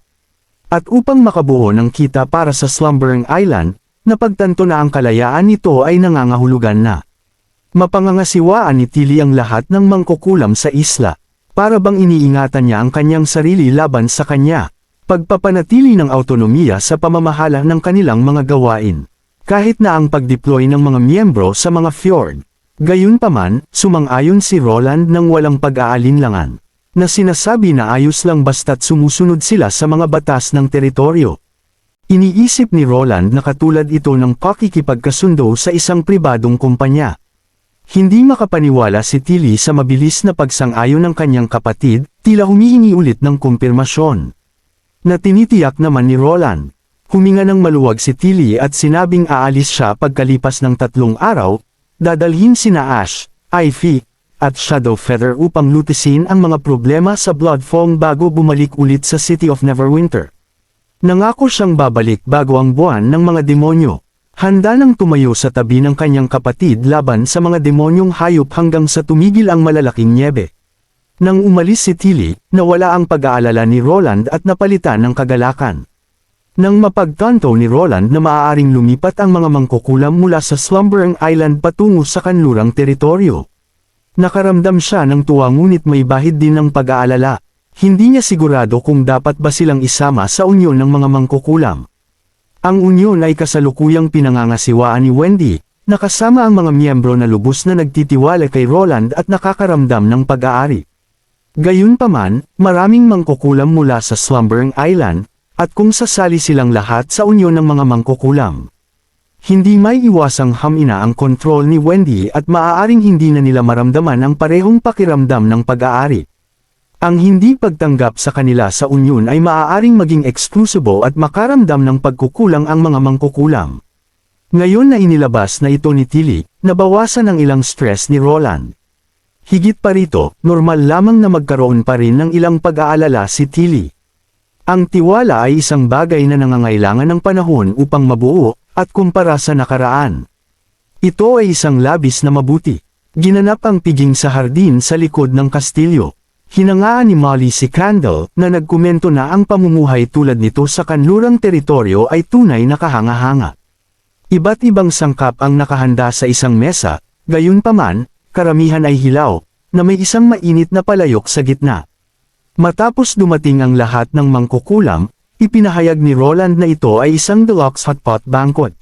At upang makabuo ng kita para sa Slumbering Island, napagtanto na ang kalayaan nito ay nangangahulugan na mapangangasiwaan ni Tilly ang lahat ng mangkukulam sa isla. Para bang iniingatan niya ang kanyang sarili laban sa kanya. Pagpapanatili ng autonomiya sa pamamahala ng kanilang mga gawain. Kahit na ang pag-deploy ng mga miyembro sa mga fjord. Gayunpaman, sumang-ayon si Roland ng walang pag-aalinlangan. Na sinasabi na ayos lang basta't sumusunod sila sa mga batas ng teritoryo. Iniisip ni Roland na katulad ito ng pakikipagkasundo sa isang pribadong kumpanya. Hindi makapaniwala si Tilly sa mabilis na pagsang-ayon ng kanyang kapatid, tila humihingi ulit ng kumpirmasyon. Na tinitiyak naman ni Roland. Huminga ng maluwag si Tilly at sinabing aalis siya pagkalipas ng 3 araw, dadalhin sina Ash, Ivy, at Shadowfeather upang lutisin ang mga problema sa Bloodfang bago bumalik ulit sa City of Neverwinter. Nangako siyang babalik bago ang buwan ng mga demonyo. Handa nang tumayo sa tabi ng kanyang kapatid laban sa mga demonyong hayop hanggang sa tumigil ang malalaking nyebe. Nang umalis si Tilly, nawala ang pag-aalala ni Roland at napalitan ng kagalakan. Nang mapagtanto ni Roland na maaaring lumipat ang mga mangkukulam mula sa Slumbering Island patungo sa kanlurang teritoryo. Nakaramdam siya ng tuwa ngunit may bahid din ng pag-aalala. Hindi niya sigurado kung dapat ba silang isama sa unyon ng mga mangkukulam. Ang unyon ay kasalukuyang pinangangasiwaan ni Wendy, nakasama ang mga miyembro na lubos na nagtitiwala kay Roland at nakakaramdam ng pag-aari. Gayunpaman, maraming mangkukulam mula sa Slumbering Island, at kung sasali silang lahat sa unyon ng mga mangkukulam. Hindi may iwasang hamina ang kontrol ni Wendy at maaaring hindi na nila maramdaman ang parehong pakiramdam ng pag-aari. Ang hindi pagtanggap sa kanila sa unyon ay maaaring maging eksklusibo at makaramdam ng pagkukulang ang mga mangkukulam. Ngayon na inilabas na ito ni Tilly, nabawasan ang ilang stress ni Roland. Higit pa rito, normal lamang na magkaroon pa rin ng ilang pag-aalala si Tilly. Ang tiwala ay isang bagay na nangangailangan ng panahon upang mabuo, at kumpara sa nakaraan. Ito ay isang labis na mabuti. Ginanap ang piging sa hardin sa likod ng kastilyo. Hinangaan ni Molly si Candle na nagkomento na ang pamumuhay tulad nito sa kanlurang teritoryo ay tunay na kahanga-hanga. Iba't ibang sangkap ang nakahanda sa isang mesa, gayunpaman, karamihan ay hilaw, na may isang mainit na palayok sa gitna. Matapos dumating ang lahat ng mangkukulam, ipinahayag ni Roland na ito ay isang deluxe hotpot banquet.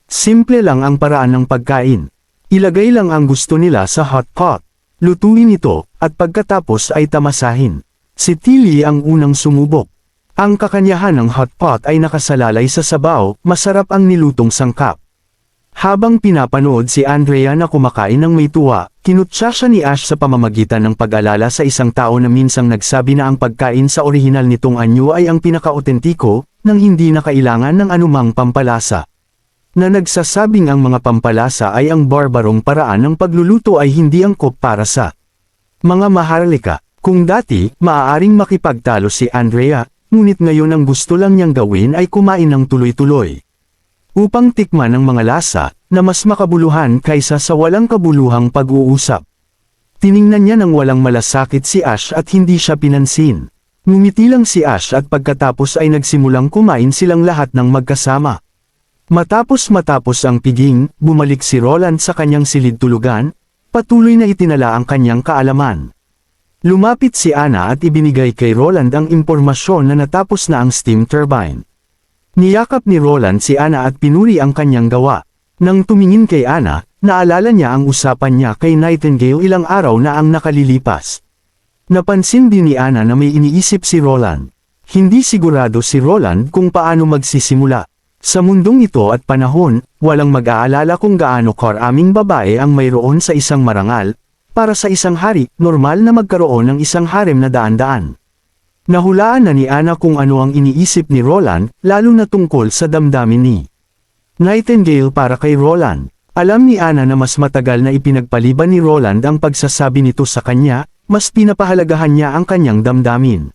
Simple lang ang paraan ng pagkain. Ilagay lang ang gusto nila sa hotpot. Lutuin ito, at pagkatapos ay tamasahin. Si Tilly ang unang sumubok. Ang kakanyahan ng hotpot ay nakasalalay sa sabaw, masarap ang nilutong sangkap. Habang pinapanood si Andrea na kumakain ng may tuwa, kinutsa siya ni Ash sa pamamagitan ng pag-alala sa isang tao na minsang nagsabi na ang pagkain sa orihinal nitong anyo ay ang pinaka-otentiko, nang hindi na kailangan ng anumang pampalasa. Na nagsasabing ang mga pampalasa ay ang barbarong paraan ng pagluluto ay hindi angkop para sa mga maharlika. Kung dati, maaaring makipagtalo si Andrea, ngunit ngayon ang gusto lang niyang gawin ay kumain ng tuloy-tuloy. Upang tikman ang mga lasa, na mas makabuluhan kaysa sa walang kabuluhang pag-uusap. Tiningnan niya ng walang malasakit si Ash at hindi siya pinansin. Ngumiti lang si Ash at pagkatapos ay nagsimulang kumain silang lahat ng magkasama. Matapos ang piging, bumalik si Roland sa kanyang silid-tulugan, patuloy na itinala ang kanyang kaalaman. Lumapit si Anna at ibinigay kay Roland ang impormasyon na natapos na ang steam turbine. Niyakap ni Roland si Anna at pinuri ang kanyang gawa. Nang tumingin kay Anna, naalala niya ang usapan niya kay Nightingale ilang araw na ang nakalilipas. Napansin din ni Anna na may iniisip si Roland. Hindi sigurado si Roland kung paano magsisimula. Sa mundong ito at panahon, walang mag-aalala kung gaano karaming babae ang mayroon sa isang marangal. Para sa isang hari, normal na magkaroon ng isang harem na daan-daan. Nahulaan na ni Anna kung ano ang iniisip ni Roland, lalo na tungkol sa damdamin ni Nightingale para kay Roland. Alam ni Anna na mas matagal na ipinagpaliban ni Roland ang pagsasabi nito sa kanya, mas pinapahalagahan niya ang kanyang damdamin.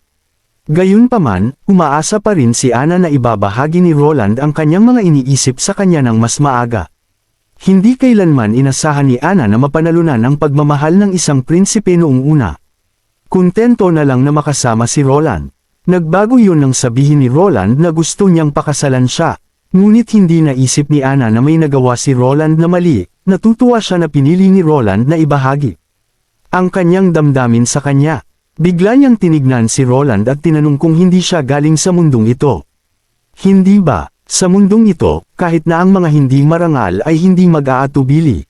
Gayunpaman, umaasa pa rin si Anna na ibabahagi ni Roland ang kanyang mga iniisip sa kanya ng mas maaga. Hindi kailanman inasahan ni Anna na mapanalunan ang pagmamahal ng isang prinsipe noong una. Kontento na lang na makasama si Roland. Nagbago yun nang sabihin ni Roland na gusto niyang pakasalan siya. Ngunit hindi naisip ni Anna na may nagawa si Roland na mali, natutuwa siya na pinili ni Roland na ibahagi ang kanyang damdamin sa kanya. Bigla niyang tinignan si Roland at tinanong kung hindi siya galing sa mundong ito. Hindi ba, sa mundong ito, kahit na ang mga hindi marangal ay hindi mag-aatubili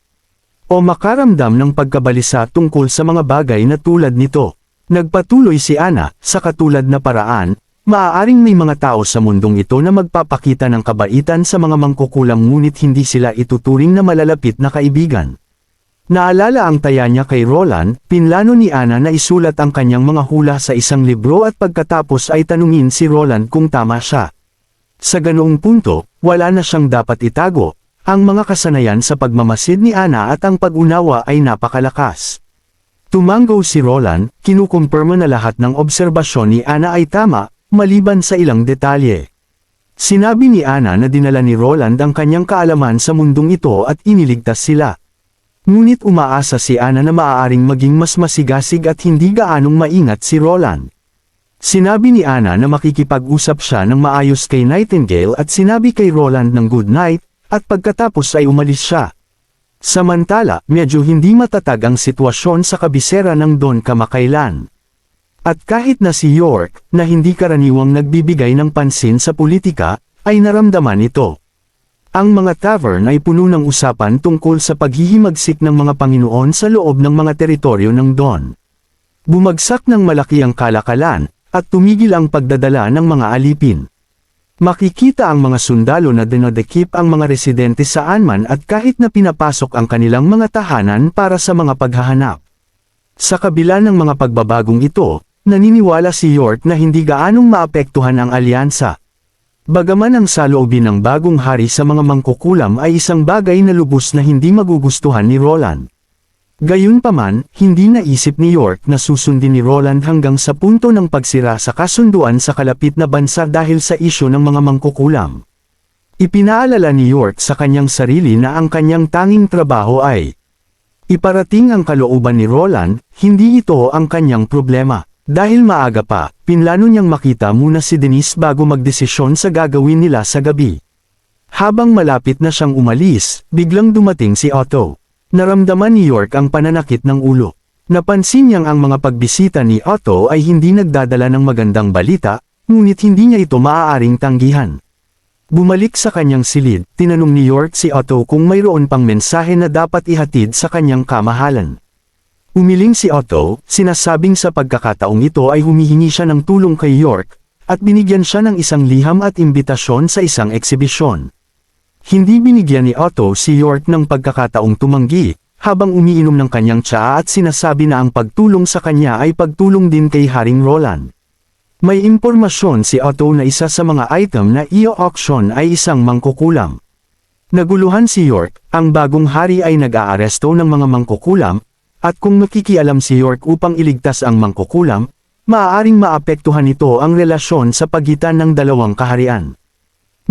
o makaramdam ng pagkabalisa tungkol sa mga bagay na tulad nito? Nagpatuloy si Ana, sa katulad na paraan, maaaring may mga tao sa mundong ito na magpapakita ng kabaitan sa mga mangkukulam ngunit hindi sila ituturing na malalapit na kaibigan. Naalala ang taya niya kay Roland, pinlano ni Ana na isulat ang kanyang mga hula sa isang libro at pagkatapos ay tanungin si Roland kung tama siya. Sa ganoong punto, wala na siyang dapat itago. Ang mga kasanayan sa pagmamasid ni Ana at ang pag-unawa ay napakalakas. Tumanggo si Roland, kinukumpirma na lahat ng obserbasyon ni Ana ay tama, maliban sa ilang detalye. Sinabi ni Ana na dinala ni Roland ang kanyang kaalaman sa mundong ito at iniligtas sila. Ngunit umaasa si Ana na maaaring maging mas masigasig at hindi gaanong maingat si Roland. Sinabi ni Ana na makikipag-usap siya ng maayos kay Nightingale at sinabi kay Roland ng good night, at pagkatapos ay umalis siya. Samantala, medyo hindi matatag ang sitwasyon sa kabisera ng Don kamakailan. At kahit na si York, na hindi karaniwang nagbibigay ng pansin sa politika, ay naramdaman ito. Ang mga tavern ay puno ng usapan tungkol sa paghihimagsik ng mga Panginoon sa loob ng mga teritoryo ng Don. Bumagsak ng malaki ang kalakalan, at tumigil ang pagdadala ng mga alipin. Makikita ang mga sundalo na dinodekip ang mga residente saan man at kahit na pinapasok ang kanilang mga tahanan para sa mga paghahanap. Sa kabila ng mga pagbabagong ito, naniniwala si York na hindi gaanong maapektuhan ang alyansa. Bagaman ang saloobin ng bagong hari sa mga mangkukulam ay isang bagay na lubos na hindi magugustuhan ni Roland. Gayunpaman, hindi naisip ni York na susundin ni Roland hanggang sa punto ng pagsira sa kasunduan sa kalapit na bansa dahil sa isyu ng mga mangkukulam. Ipinaalala ni York sa kanyang sarili na ang kanyang tanging trabaho ay iparating ang kalooban ni Roland, hindi ito ang kanyang problema. Dahil maaga pa, pinlano niyang makita muna si Denise bago magdesisyon sa gagawin nila sa gabi. Habang malapit na siyang umalis, biglang dumating si Otto. Naramdaman ni York ang pananakit ng ulo. Napansin niyang ang mga pagbisita ni Otto ay hindi nagdadala ng magandang balita, ngunit hindi niya ito maaaring tanggihan. Bumalik sa kanyang silid, tinanong ni York si Otto kung mayroon pang mensahe na dapat ihatid sa kanyang kamahalan. Umiling si Otto, sinasabing sa pagkakataong ito ay humihingi siya ng tulong kay York, at binigyan siya ng isang liham at imbitasyon sa isang eksibisyon. Hindi binigyan ni Otto si York ng pagkakataong tumanggi, habang umiinom ng kanyang tsaa at sinasabi na ang pagtulong sa kanya ay pagtulong din kay Haring Roland. May impormasyon si Otto na isa sa mga item na i-auction ay isang mangkukulam. Naguluhan si York, ang bagong hari ay nag-aaresto ng mga mangkukulam, at kung nakikialam si York upang iligtas ang mangkukulam, maaaring maapektuhan ito ang relasyon sa pagitan ng dalawang kaharian.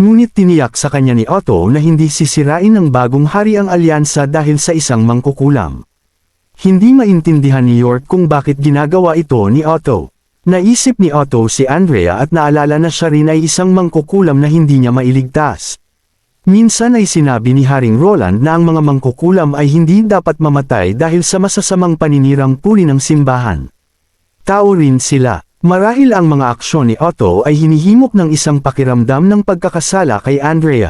Ngunit tiniyak sa kanya ni Otto na hindi sisirain ng bagong hari ang alyansa dahil sa isang mangkukulam. Hindi maintindihan ni York kung bakit ginagawa ito ni Otto. Naisip ni Otto si Andrea at naalala na siya rin ay isang mangkukulam na hindi niya mailigtas. Minsan ay sinabi ni Haring Roland na ang mga mangkukulam ay hindi dapat mamatay dahil sa masasamang paninirang puri ng simbahan. Tao rin sila. Marahil ang mga aksyon ni Otto ay hinihimok ng isang pakiramdam ng pagkakasala kay Andrea.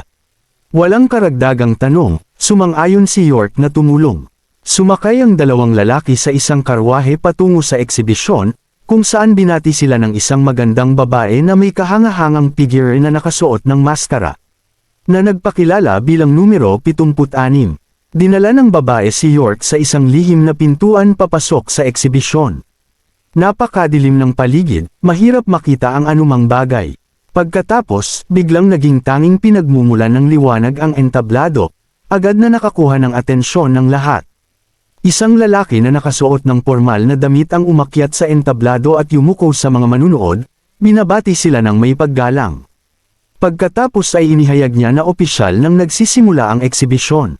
Walang karagdagang tanong, sumang-ayon si York na tumulong. Sumakay ang dalawang lalaki sa isang karwahe patungo sa eksibisyon, kung saan binati sila ng isang magandang babae na may kahangahangang figure na nakasuot ng maskara, na nagpakilala bilang numero 76. Dinala ng babae si York sa isang lihim na pintuan papasok sa eksibisyon. Napakadilim ng paligid, mahirap makita ang anumang bagay. Pagkatapos, biglang naging tanging pinagmumulan ng liwanag ang entablado, agad na nakakuha ng atensyon ng lahat. Isang lalaki na nakasuot ng pormal na damit ang umakyat sa entablado at yumuko sa mga manunood, binabati sila ng may paggalang. Pagkatapos ay inihayag niya na opisyal nang nagsisimula ang eksibisyon.